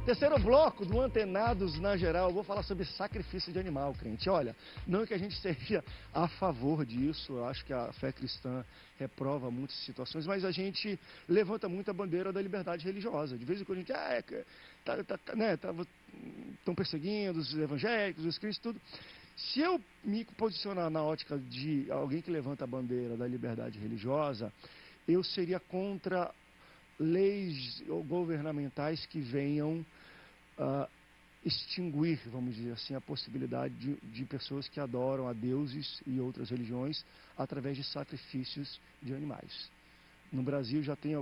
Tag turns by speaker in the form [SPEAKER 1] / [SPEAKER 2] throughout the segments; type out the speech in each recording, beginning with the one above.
[SPEAKER 1] Terceiro bloco do Antenados na Geral, eu vou falar sobre sacrifício de animal, crente. Olha, não que a gente seja a favor disso, eu acho que a fé cristã reprova muitas situações, mas a gente levanta muito a bandeira da liberdade religiosa. De vez em quando a gente, estão perseguindo os evangélicos, os cristãos, tudo. Se eu me posicionar na ótica de alguém que levanta a bandeira da liberdade religiosa, eu seria contra leis governamentais que venham extinguir, vamos dizer assim, a possibilidade de pessoas que adoram a deuses e outras religiões através de sacrifícios de animais. No Brasil já tem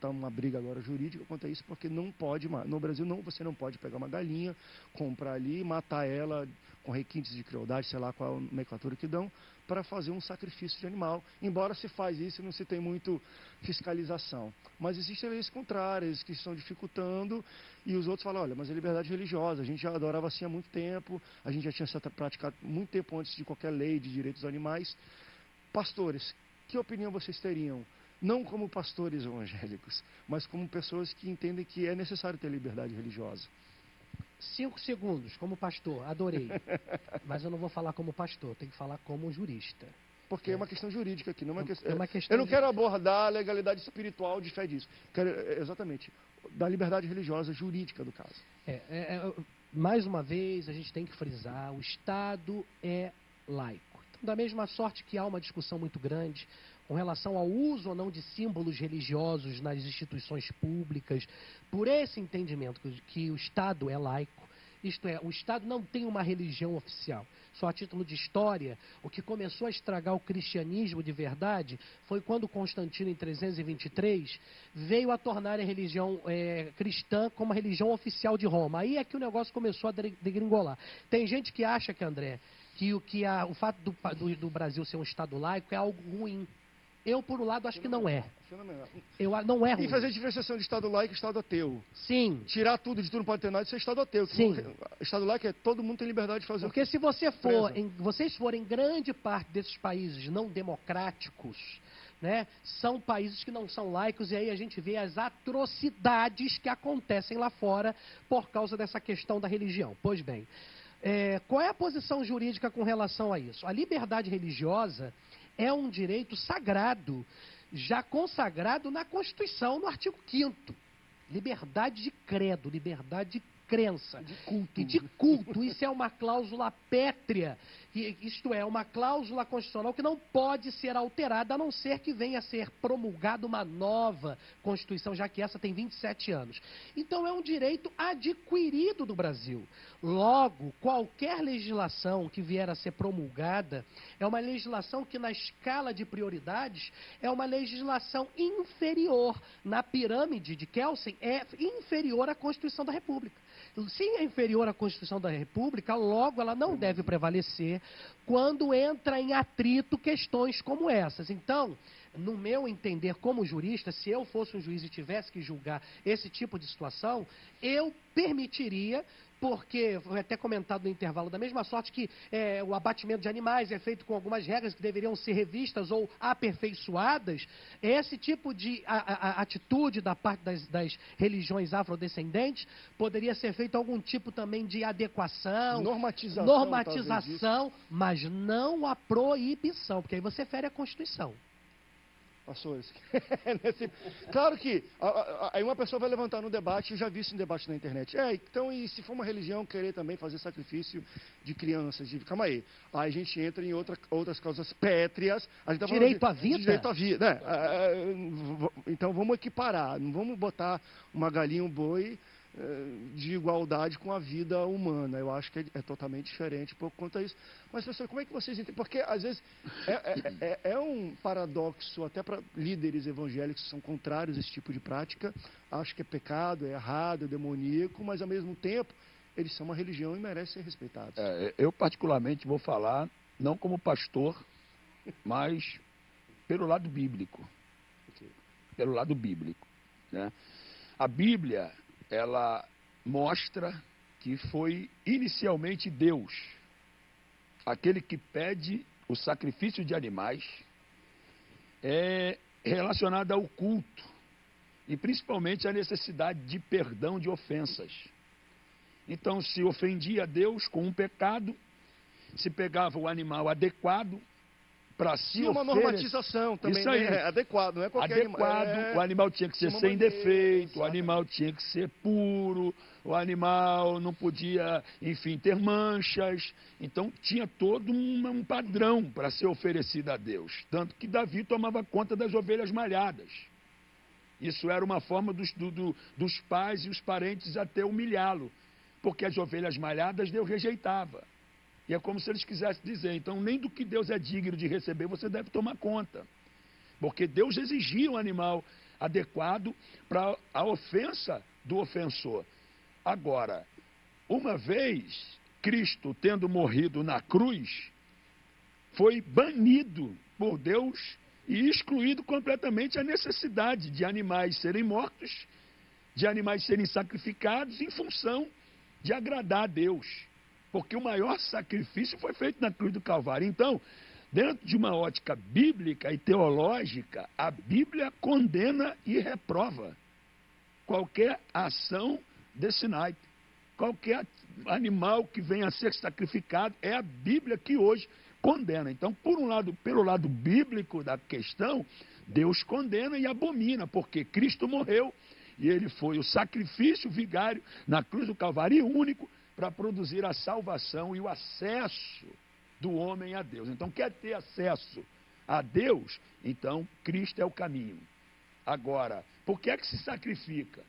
[SPEAKER 1] uma briga agora jurídica quanto a isso, porque não pode mais. No Brasil você não pode pegar uma galinha, comprar ali e matar ela com requintes de crueldade, sei lá qual a nomenclatura que dão, para fazer um sacrifício de animal. Embora se faz isso, não se tem muito fiscalização. Mas existem leis contrárias que estão dificultando e os outros falam, olha, mas é liberdade religiosa, a gente já adorava assim há muito tempo, a gente já tinha essa prática muito tempo antes de qualquer lei de direitos dos animais. Pastores, que opinião vocês teriam? Não como pastores evangélicos, mas como pessoas que entendem que é necessário ter liberdade religiosa.
[SPEAKER 2] 5 segundos, como pastor, adorei. Mas eu não vou falar como pastor, tenho que falar como jurista.
[SPEAKER 1] Porque é uma questão jurídica aqui, não é
[SPEAKER 2] uma questão.
[SPEAKER 1] Eu não quero abordar a legalidade espiritual de fé disso. Quero, exatamente, da liberdade religiosa jurídica do caso.
[SPEAKER 2] Mais uma vez, a gente tem que frisar, o Estado é laico. Então, da mesma sorte que há uma discussão muito grande com relação ao uso ou não de símbolos religiosos nas instituições públicas, por esse entendimento que o Estado é laico, isto é, o Estado não tem uma religião oficial. Só a título de história, o que começou a estragar o cristianismo de verdade foi quando Constantino, em 323, veio a tornar a religião cristã como a religião oficial de Roma. Aí é que o negócio começou a degringolar. Tem gente que acha, André, que o fato do Brasil ser um Estado laico é algo ruim. Eu, por um lado, acho que não é. Não é ruim.
[SPEAKER 1] E fazer diferenciação de Estado laico e Estado ateu.
[SPEAKER 2] Sim.
[SPEAKER 1] Tirar tudo de tudo, não pode ter nada, isso é Estado ateu.
[SPEAKER 2] Sim.
[SPEAKER 1] Estado laico é todo mundo tem liberdade de fazer
[SPEAKER 2] Porque
[SPEAKER 1] o que
[SPEAKER 2] se vocês forem grande parte desses países não democráticos, né, são países que não são laicos, e aí a gente vê as atrocidades que acontecem lá fora por causa dessa questão da religião. Pois bem, qual é a posição jurídica com relação a isso? A liberdade religiosa é um direito sagrado, já consagrado na Constituição, no artigo 5º. Liberdade de credo, liberdade de crença.
[SPEAKER 1] De culto.
[SPEAKER 2] E de culto. Isso é uma cláusula pétrea. Isto é, uma cláusula constitucional que não pode ser alterada, a não ser que venha a ser promulgada uma nova Constituição, já que essa tem 27 anos. Então, é um direito adquirido do Brasil. Logo, qualquer legislação que vier a ser promulgada é uma legislação que, na escala de prioridades, é uma legislação inferior. Na pirâmide de Kelsen, é inferior à Constituição da República. Se é inferior à Constituição da República, logo ela não deve prevalecer quando entra em atrito questões como essas. Então, no meu entender como jurista, se eu fosse um juiz e tivesse que julgar esse tipo de situação, eu permitiria, porque foi até comentado no intervalo, da mesma sorte que o abatimento de animais é feito com algumas regras que deveriam ser revistas ou aperfeiçoadas, esse tipo de atitude da parte das religiões afrodescendentes poderia ser feito algum tipo também de adequação, normatização, mas não a proibição, porque aí você fere a Constituição.
[SPEAKER 1] Pastores. Claro que aí uma pessoa vai levantar no debate, eu já vi isso em debate na internet. Então, e se for uma religião querer também fazer sacrifício de crianças? Calma aí. Aí a gente entra em outras causas pétreas. A gente tá
[SPEAKER 2] direito à vida?
[SPEAKER 1] Direito à vida, né? Então vamos equiparar. Não vamos botar uma galinha, um boi de igualdade com a vida humana. Eu acho que é totalmente diferente por conta disso. Mas, professor, como é que vocês entendem? Porque, às vezes, é um paradoxo até para líderes evangélicos que são contrários a esse tipo de prática. Acho que é pecado, é errado, é demoníaco, mas, ao mesmo tempo, eles são uma religião e merecem ser respeitados.
[SPEAKER 3] Eu, particularmente, vou falar, não como pastor, mas pelo lado bíblico. Pelo lado bíblico, né? A Bíblia, ela mostra que foi inicialmente Deus, aquele que pede o sacrifício de animais, relacionado ao culto. e principalmente a necessidade de perdão de ofensas. Então, se ofendia a Deus com um pecado, se pegava o animal adequado para se
[SPEAKER 1] Tinha uma
[SPEAKER 3] oferecer.
[SPEAKER 1] normatização também,
[SPEAKER 3] Isso aí.
[SPEAKER 1] né? Adequado, não é qualquer
[SPEAKER 3] Adequado,
[SPEAKER 1] animal.
[SPEAKER 3] o animal tinha que ser
[SPEAKER 1] Tinha uma
[SPEAKER 3] sem
[SPEAKER 1] maneira,
[SPEAKER 3] defeito, o
[SPEAKER 1] exatamente.
[SPEAKER 3] animal tinha que ser puro, o animal não podia, enfim, ter manchas. Então tinha todo um padrão para ser oferecido a Deus. Tanto que Davi tomava conta das ovelhas malhadas. Isso era uma forma dos pais e os parentes até humilhá-lo, porque as ovelhas malhadas Deus rejeitava. E é como se eles quisessem dizer, então nem do que Deus é digno de receber você deve tomar conta. Porque Deus exigia um animal adequado para a ofensa do ofensor. Agora, uma vez Cristo tendo morrido na cruz, foi banido por Deus e excluído completamente a necessidade de animais serem mortos, de animais serem sacrificados em função de agradar a Deus. Porque o maior sacrifício foi feito na cruz do Calvário. Então, dentro de uma ótica bíblica e teológica, a Bíblia condena e reprova qualquer ação desse naipe. Qualquer animal que venha a ser sacrificado, é a Bíblia que hoje condena. Então, por um lado, pelo lado bíblico da questão, Deus condena e abomina, porque Cristo morreu e ele foi o sacrifício vigário na cruz do Calvário e único para produzir a salvação e o acesso do homem a Deus. Então, quer ter acesso a Deus? Então, Cristo é o caminho. Agora, por que é que se sacrifica?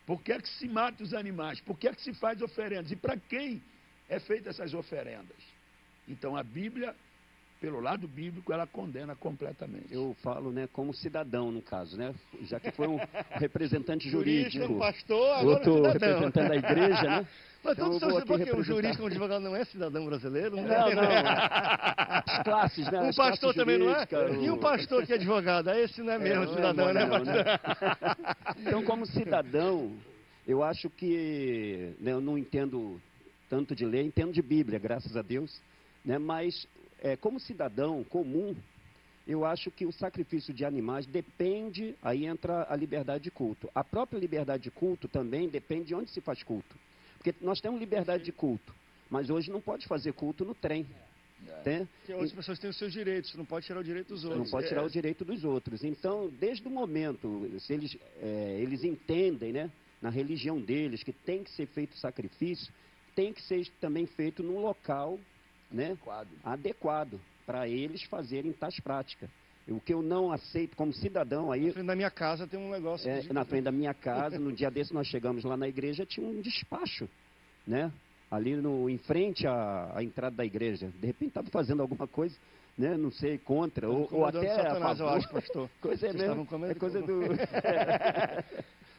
[SPEAKER 3] Por que é que se mata os animais? Por que é que se faz oferendas? E para quem é feitas essas oferendas? Então, a Bíblia, pelo lado bíblico, ela condena completamente.
[SPEAKER 4] Eu falo, né, como cidadão, no caso, né? Já que foi um representante
[SPEAKER 1] Jurista,
[SPEAKER 4] jurídico,
[SPEAKER 1] um pastor, agora
[SPEAKER 4] outro
[SPEAKER 1] cidadão.
[SPEAKER 4] representante da igreja, né?
[SPEAKER 1] Mas
[SPEAKER 4] Então,
[SPEAKER 1] todos
[SPEAKER 4] eu
[SPEAKER 1] sabem
[SPEAKER 4] vou aqui
[SPEAKER 1] porque um
[SPEAKER 4] representar.
[SPEAKER 1] jurista, um advogado não é cidadão brasileiro?
[SPEAKER 4] Não, não. As classes, né?
[SPEAKER 1] Um
[SPEAKER 4] As
[SPEAKER 1] pastor
[SPEAKER 4] classes
[SPEAKER 1] também não é?
[SPEAKER 4] jurídicas,
[SPEAKER 1] E um pastor que é advogado? Esse não é mesmo
[SPEAKER 4] não é
[SPEAKER 1] cidadão,
[SPEAKER 4] mole
[SPEAKER 1] né,
[SPEAKER 4] não,
[SPEAKER 1] pastor?
[SPEAKER 4] né? Então, como cidadão, eu acho que, né, eu não entendo tanto de lei, entendo de Bíblia, graças a Deus, né? Mas, como cidadão comum, eu acho que o sacrifício de animais depende, aí entra a liberdade de culto. A própria liberdade de culto também depende de onde se faz culto. Porque nós temos liberdade de culto, mas hoje não pode fazer culto no trem. Né?
[SPEAKER 1] Porque outras pessoas têm os seus direitos, você não pode tirar o direito dos outros.
[SPEAKER 4] Não pode tirar o direito dos outros. Então, desde o momento, se eles entendem, né, na religião deles, que tem que ser feito sacrifício, tem que ser também feito num local, né, adequado para eles fazerem tais práticas. O que eu não aceito como cidadão aí...
[SPEAKER 1] Na frente da minha casa tem um negócio...
[SPEAKER 4] Na frente da minha casa, no dia desse nós chegamos lá na igreja, tinha um despacho, né? Ali em frente à entrada da igreja. De repente estava fazendo alguma coisa, né? Não sei, contra, ou até
[SPEAKER 1] Satanás,
[SPEAKER 4] a
[SPEAKER 1] eu
[SPEAKER 4] favor.
[SPEAKER 1] acho, pastor.
[SPEAKER 4] Coisa é
[SPEAKER 1] Vocês
[SPEAKER 4] mesmo,
[SPEAKER 1] estavam comendo
[SPEAKER 4] é coisa
[SPEAKER 1] como?
[SPEAKER 4] do...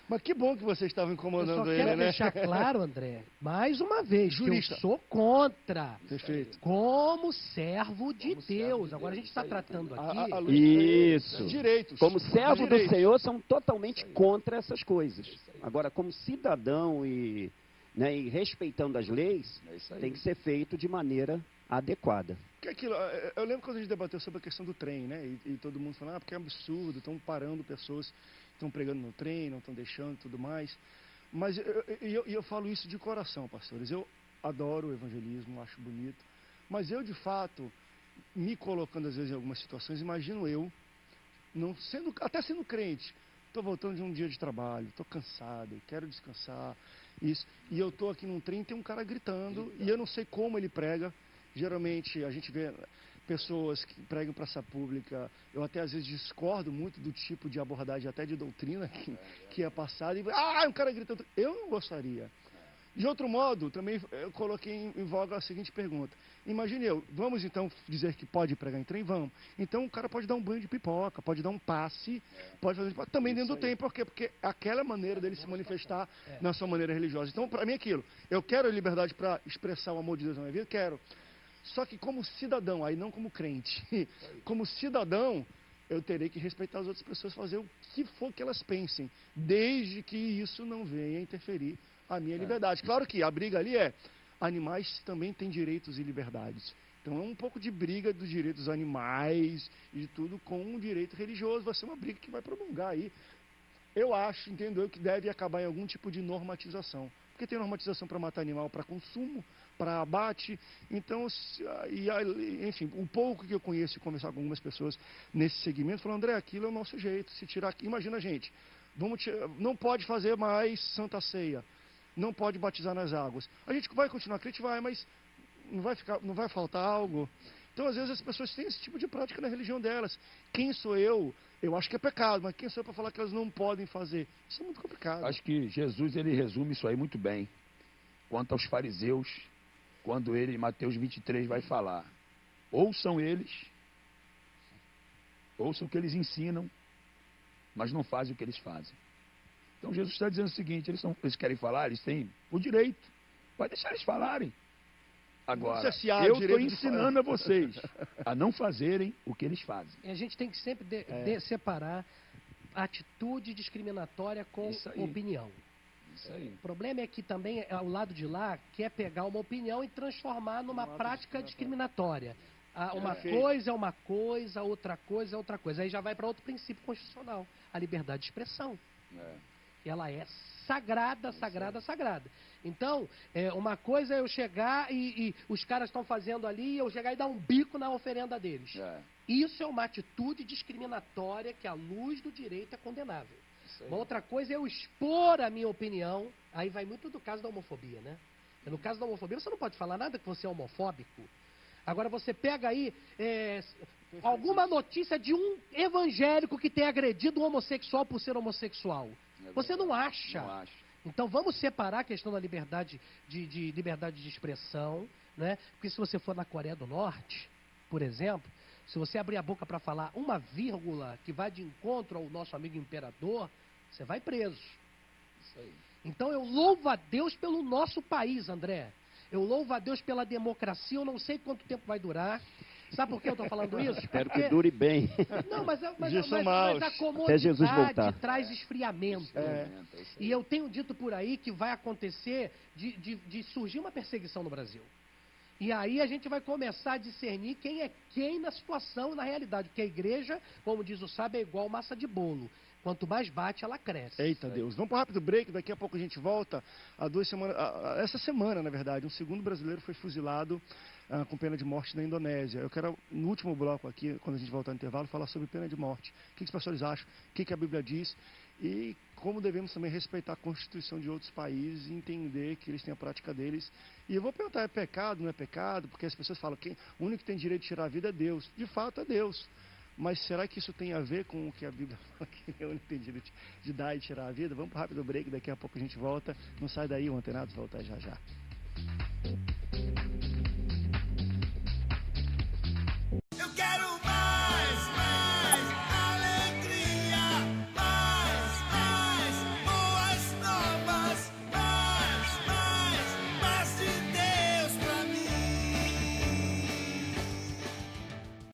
[SPEAKER 1] Mas que bom que vocês estavam
[SPEAKER 2] Eu só
[SPEAKER 1] incomodando
[SPEAKER 2] quero
[SPEAKER 1] ele, né?
[SPEAKER 2] deixar claro, André, mais uma vez,
[SPEAKER 1] Jurista.
[SPEAKER 2] que eu sou contra.
[SPEAKER 1] Perfeito.
[SPEAKER 2] Como servo de
[SPEAKER 3] Como servo
[SPEAKER 2] Deus.
[SPEAKER 3] de
[SPEAKER 2] Agora a
[SPEAKER 3] Deus,
[SPEAKER 2] gente está
[SPEAKER 3] isso aí,
[SPEAKER 2] tratando
[SPEAKER 1] A
[SPEAKER 2] aqui...
[SPEAKER 1] luz
[SPEAKER 4] Isso.
[SPEAKER 1] Direitos.
[SPEAKER 4] Como servo do
[SPEAKER 1] Direitos.
[SPEAKER 4] Senhor, são totalmente contra essas coisas. Agora, como cidadão e respeitando as leis,
[SPEAKER 3] É isso aí.
[SPEAKER 4] tem que ser feito de maneira adequada.
[SPEAKER 1] Porque aquilo, eu lembro quando a gente debateu sobre a questão do trem, né? E todo mundo falando, porque é absurdo, estão parando pessoas, estão pregando no trem, não estão deixando e tudo mais. Mas eu falo isso de coração, pastores. Eu adoro o evangelismo, acho bonito. Mas eu, de fato, me colocando às vezes em algumas situações, imagino eu, não sendo, até sendo crente, estou voltando de um dia de trabalho, estou cansado, quero descansar, isso. E eu estou aqui num trem e tem um cara gritando, e eu não sei como ele prega. Geralmente a gente vê pessoas que pregam praça pública, eu até às vezes discordo muito do tipo de abordagem, até de doutrina que é passada, e um cara gritando. Eu não gostaria. De outro modo, também eu coloquei em voga a seguinte pergunta. Imagine vamos então dizer que pode pregar em trem? Vamos. Então o cara pode dar um banho de pipoca, pode dar um passe, pode fazer também dentro do trem. Por quê? Porque aquela maneira dele se manifestar na sua maneira religiosa. Então, para mim é aquilo. Eu quero a liberdade para expressar o amor de Deus na minha vida? Quero. Só que como cidadão, aí não como crente, como cidadão, eu terei que respeitar as outras pessoas, fazer o que for que elas pensem, desde que isso não venha interferir a minha liberdade. Claro que a briga ali animais também têm direitos e liberdades. Então é um pouco de briga dos direitos dos animais e de tudo com um direito religioso. Vai ser uma briga que vai prolongar aí eu acho, entendo eu, que deve acabar em algum tipo de normatização. Porque tem normatização para matar animal para consumo, para abate. Então, enfim, o pouco que eu conheço e conversar com algumas pessoas nesse segmento, falam, André, aquilo é o nosso jeito. Se tirar aqui, imagina a gente, não pode fazer mais Santa Ceia, não pode batizar nas águas. A gente vai continuar crente, vai, mas não vai faltar algo. Então, às vezes, as pessoas têm esse tipo de prática na religião delas. Quem sou eu? Eu acho que é pecado, mas quem sou eu para falar que elas não podem fazer? Isso é muito complicado.
[SPEAKER 3] Acho que Jesus, ele resume isso aí muito bem. Quanto aos fariseus, quando ele, em Mateus 23, vai falar. Ouçam eles, ouçam o que eles ensinam, mas não fazem o que eles fazem. Então, Jesus está dizendo o seguinte, eles querem falar, eles têm o direito. Pode deixar eles falarem. Agora, eu estou ensinando a vocês a não fazerem o que eles fazem.
[SPEAKER 2] E a gente tem que sempre separar atitude discriminatória com opinião.
[SPEAKER 3] Isso aí.
[SPEAKER 2] O problema é que também o lado de lá quer pegar uma opinião e transformar numa prática discriminatória. Uma coisa é uma coisa, outra coisa é outra coisa. Aí já vai para outro princípio constitucional, a liberdade de expressão. Ela é sagrada, sagrada, sagrada. Então, uma coisa é eu chegar e os caras estão fazendo ali, eu chegar e dar um bico na oferenda deles. Isso é uma atitude discriminatória que, à luz do direito, é condenável. Uma outra coisa é eu expor a minha opinião, aí vai muito do caso da homofobia, né? No caso da homofobia, você não pode falar nada que você é homofóbico. Agora, você pega aí alguma notícia de um evangélico que tem agredido um homossexual por ser homossexual. Você não acha.
[SPEAKER 3] Não acho.
[SPEAKER 2] Então vamos separar a questão da liberdade de liberdade de expressão, né? Porque se você for na Coreia do Norte, por exemplo, se você abrir a boca para falar uma vírgula que vai de encontro ao nosso amigo imperador, você vai preso.
[SPEAKER 3] Isso aí.
[SPEAKER 2] Então eu louvo a Deus pelo nosso país, André. Eu louvo a Deus pela democracia, eu não sei quanto tempo vai durar. Sabe por que eu estou falando isso?
[SPEAKER 4] Espero que dure bem.
[SPEAKER 2] Não, mas a
[SPEAKER 4] Até Jesus voltar.
[SPEAKER 2] comodidade traz esfriamento. E eu tenho dito por aí que vai acontecer de surgir uma perseguição no Brasil. E aí a gente vai começar a discernir quem é quem na situação e na realidade. Porque a igreja, como diz o sábio, é igual massa de bolo. Quanto mais bate, ela cresce.
[SPEAKER 1] Eita Deus. Vamos para um rápido break, daqui a pouco a gente volta. Há 2 semanas, essa semana, na verdade, um segundo brasileiro foi fuzilado com pena de morte na Indonésia. Eu quero, no último bloco aqui, quando a gente voltar no intervalo, falar sobre pena de morte. O que os pastores acham, o que a Bíblia diz e como devemos também respeitar a Constituição de outros países e entender que eles têm a prática deles. E eu vou perguntar, é pecado, não é pecado? Porque as pessoas falam que o único que tem direito de tirar a vida é Deus. De fato, é Deus. Mas será que isso tem a ver com o que a Bíblia fala que é o único que tem direito de dar e tirar a vida? Vamos para um rápido break, daqui a pouco a gente volta. Não sai daí, o Antenados volta já já.